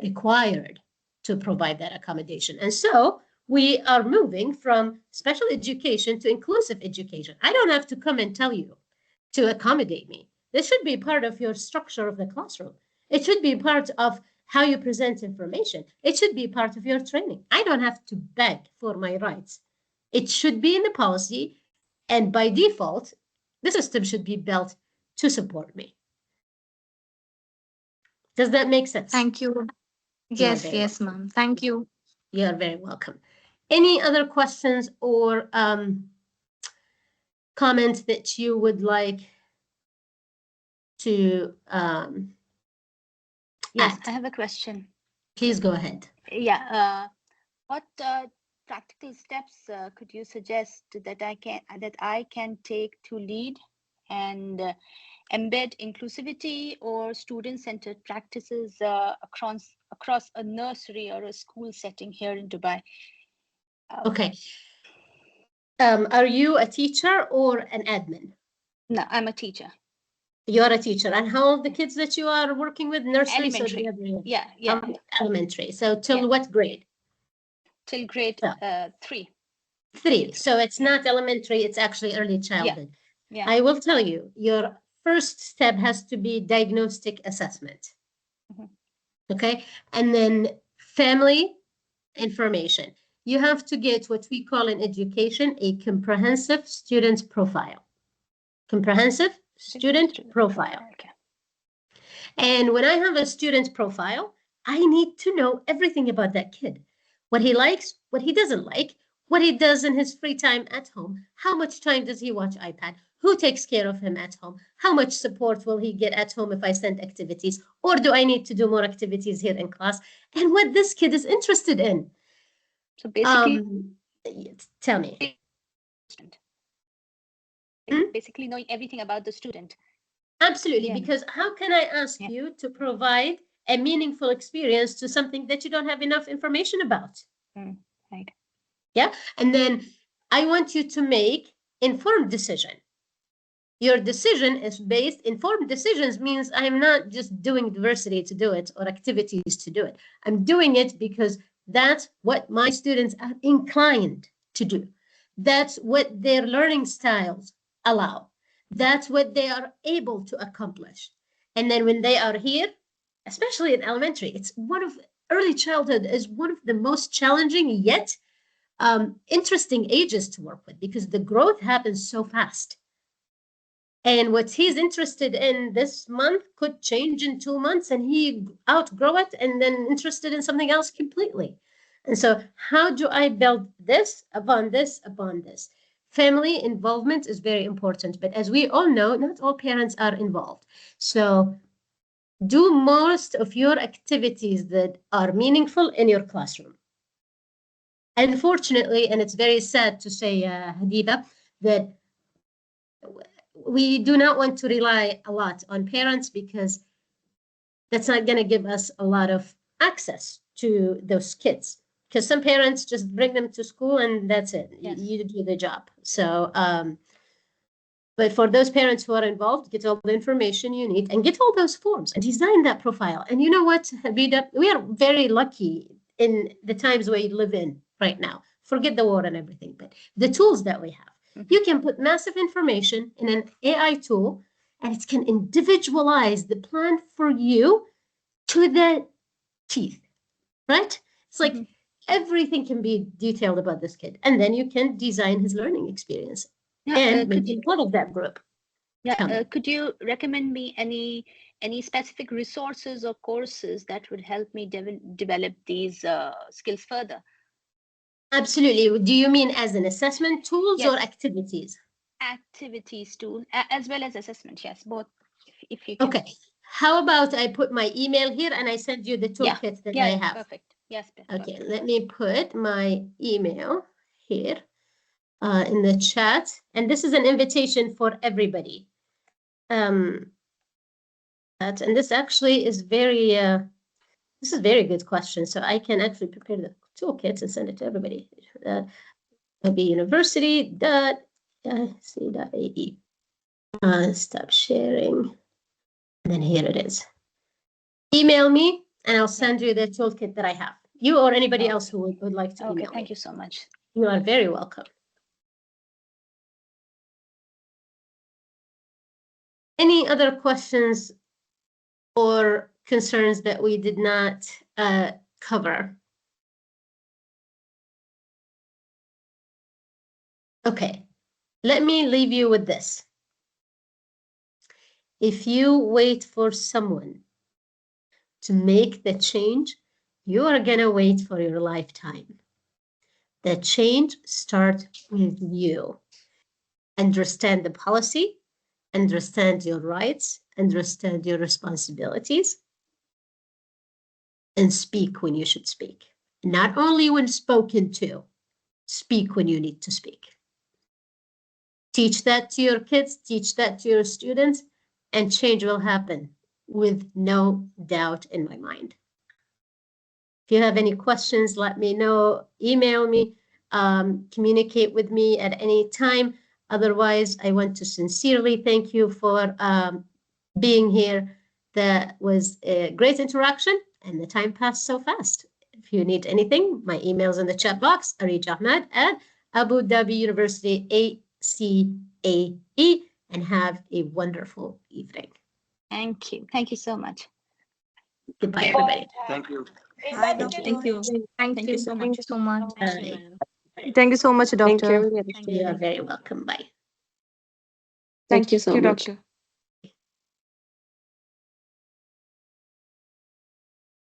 required to provide that accommodation. And so we are moving from special education to inclusive education. I don't have to come and tell you to accommodate me. This should be part of your structure of the classroom. It should be part of how you present information. It should be part of your training. I don't have to beg for my rights. It should be in the policy, and by default, the system should be built to support me. Does that make sense? Thank you. You are Yes, very yes, welcome. ma'am. Thank you. You are very welcome. Any other questions or comments that you would like to Yes, add? I have a question. Please go ahead. Yeah. What practical steps could you suggest that I can take to lead and embed inclusivity or student-centered practices across a nursery or a school setting here in Dubai? Okay. Are you a teacher or an admin? No, I'm a teacher. You're a teacher. And how old the kids that you are working with? Nursery? So the Elementary. other Yeah. Elementary. So till Yeah. what grade? Till grade So, 3. 3. So it's Yeah. not elementary, it's actually early childhood. Yeah. I will tell you, your first step has to be diagnostic assessment. Mhm. Okay. And then family information. You have to get what we call in education a comprehensive student profile. Comprehensive student profile. Okay. And when I have a student profile, I need to know everything about that kid. What he likes, what he doesn't like, what he does in his free time at home, how much time does he watch iPad, who takes care of him at home, how much support will he get at home if I send activities, or do I need to do more activities here in class, and what this kid is interested in. So basically, tell me. Basically knowing everything about the student. Absolutely, Yeah. because how can I ask you to provide a meaningful experience to something that you don't have enough information about? Right. Yeah, and then I want you to make informed decision. Your decision is based, informed decisions means I'm not just doing diversity to do it or activities to do it. I'm doing it because that's what my students are inclined to do. That's what their learning styles allow. That's what they are able to accomplish. And then when they are here, especially in elementary, it's one of early childhood is one of the most challenging yet interesting ages to work with because the growth happens so fast. And what he's interested in this month could change in 2 months and he outgrow it and then interested in something else completely. And so how do I build this upon this upon this? Family involvement is very important, but as we all know, not all parents are involved. So do most of your activities that are meaningful in your classroom. Unfortunately, and it's very sad to say, Hadida, that we do not want to rely a lot on parents because that's not going to give us a lot of access to those kids. Because some parents just bring them to school and that's it. Yes. You do the job. So, but for those parents who are involved, get all the information you need and get all those forms and design that profile. And you know what, Habida, we are very lucky in the times we live in right now. Forget the war and everything, but the tools that we have. You can put massive information in an AI tool and it can individualize the plan for you to the teeth, right? It's like everything can be detailed about this kid. And then you can design his learning experience and make him part of that group. Yeah, could you recommend me any specific resources or courses that would help me develop these skills further? Absolutely. Do you mean as an assessment tools or activities? Activities tool as well as assessment. Yes, both. If you can. Okay. How about I put my email here and I send you the toolkit that I have? Perfect. Yes. Okay, let me put my email here in the chat. And this is an invitation for everybody. And this actually is this is a very good question. So I can actually prepare the toolkit and send it to everybody. It'll be university.ac.ae. Stop sharing. And then here it is. Email me and I'll send you the toolkit that I have. You or anybody else who would like to email me. Thank you so much. You are very welcome. Any other questions or concerns that we did not cover? Okay, let me leave you with this. If you wait for someone to make the change, you are gonna wait for your lifetime. The change starts with you. Understand the policy, understand your rights, understand your responsibilities, and speak when you should speak. Not only when spoken to, speak when you need to speak. Teach that to your kids, teach that to your students, and change will happen with no doubt in my mind. If you have any questions, let me know, email me, communicate with me at any time. Otherwise, I want to sincerely thank you for being here. That was a great interaction, and the time passed so fast. If you need anything, my email's in the chat box, Arij Ahmed at Abu Dhabi University ACAE, and have a wonderful evening. Thank you. Thank you so much. Goodbye, everybody. Thank you. Bye, Thank Doctor. you. Thank you so much. Thank you so much. Thank you, ma'am. Thank you so much, Thank doctor. you. Thank You are you. very welcome. Bye. Thank you so much. doctor.